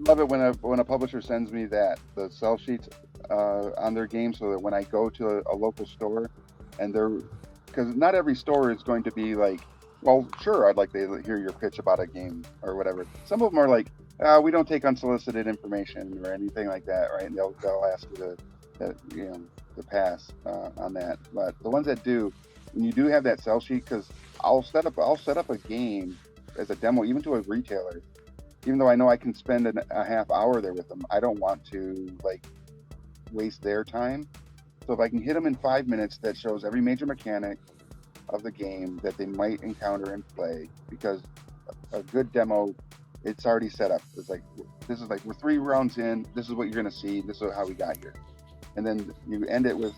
love it when a publisher sends me the sell sheets on their game, so that when I go to a local store, and because not every store is going to be like, well, sure, I'd like to hear your pitch about a game or whatever. Some of them are like, we don't take unsolicited information or anything like that, right? And they'll ask you to pass on that. But the ones that do, when you do have that sell sheet, because I'll set up a game as a demo, even to a retailer, even though I know I can spend a half hour there with them. I don't want to like waste their time. So if I can hit them in 5 minutes, that shows every major mechanic of the game that they might encounter and play, because a good demo, it's already set up. It's like, this is like, we're 3 rounds in, this is what you're going to see, this is how we got here. And then you end it with,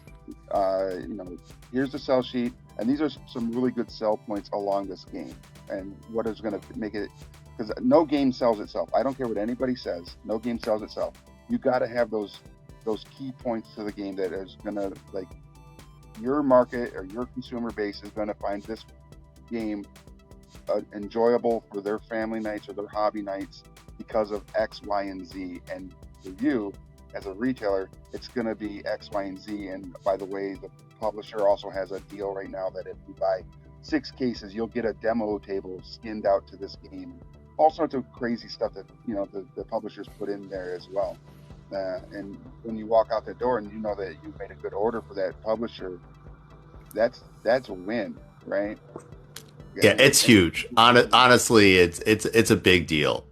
here's the sell sheet, and these are some really good sell points along this game, and what is going to make it, because no game sells itself. I don't care what anybody says, no game sells itself. You got to have those key points to the game that is going to, like, your market or your consumer base is going to find this game enjoyable for their family nights or their hobby nights because of X, Y, and Z. And for you, as a retailer, it's going to be X, Y, and Z. And by the way, the publisher also has a deal right now that if you buy 6 cases, you'll get a demo table skinned out to this game. All sorts of crazy stuff that the publishers put in there as well. And when you walk out the door and you know that you made a good order for that publisher, that's a win, right? Yeah, it's huge. Honestly, it's a big deal.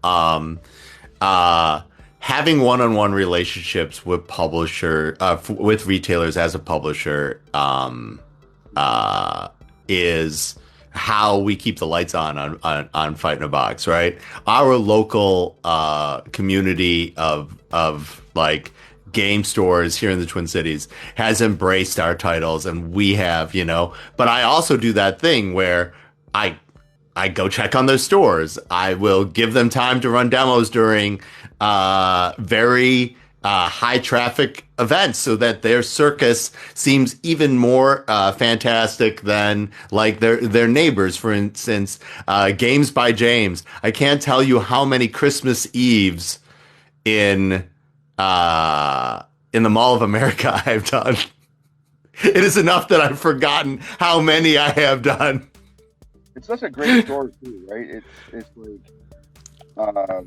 Having one-on-one relationships with with retailers as a publisher is how we keep the lights on Fight in a Box, right? Our local community of like game stores here in the Twin Cities has embraced our titles, and we have, but I also do that thing where I go check on their stores. I will give them time to run demos during very high traffic events, so that their circus seems even more fantastic than like their neighbors. For instance, Games by James. I can't tell you how many Christmas Eves in the Mall of America I've done. It is enough that I've forgotten how many I have done. It's such a great story too, right? It's like, I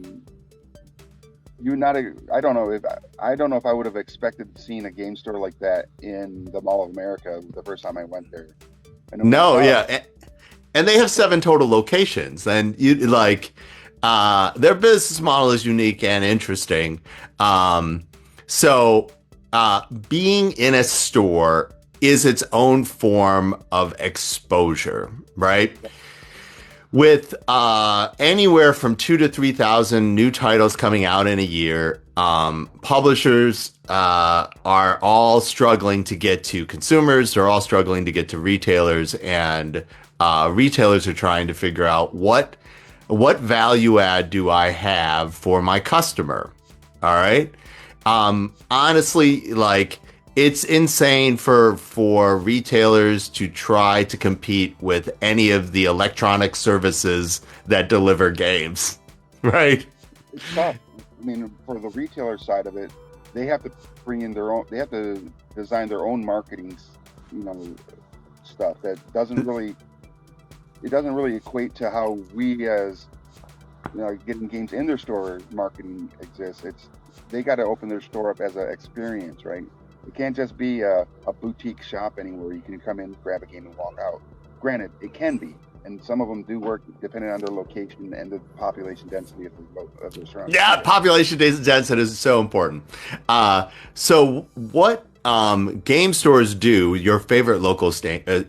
don't know if I would have expected seeing a game store like that in the Mall of America the first time I went there. No, yeah, and they have 7 total locations, and you like their business model is unique and interesting. So being in a store is its own form of exposure, right? With anywhere from 2,000 to 3,000 new titles coming out in a year, publishers are all struggling to get to consumers. They're all struggling to get to retailers, and retailers are trying to figure out what value add do I have for my customer. All right. Honestly, like, it's insane for retailers to try to compete with any of the electronic services that deliver games, right? It's tough. I mean, for the retailer side of it, they have to bring in they have to design their own marketing, stuff that doesn't really equate to how we as, getting games in their store marketing exists. They got to open their store up as an experience, right? It can't just be a boutique shop anywhere. You can come in, grab a game, and walk out. Granted, it can be, and some of them do work depending on their location and the population density of the surroundings. Yeah, population density is so important. So what game stores do, your favorite local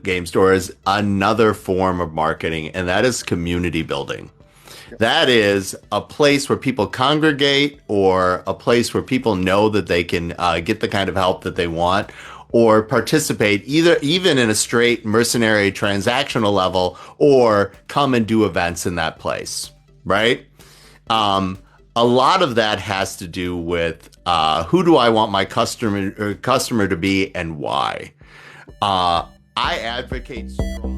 game store, is another form of marketing, and that is community building. That is a place where people congregate, or a place where people know that they can get the kind of help that they want, or participate even in a straight mercenary transactional level, or come and do events in that place, right? A lot of that has to do with who do I want my customer to be and why. I advocate strongly.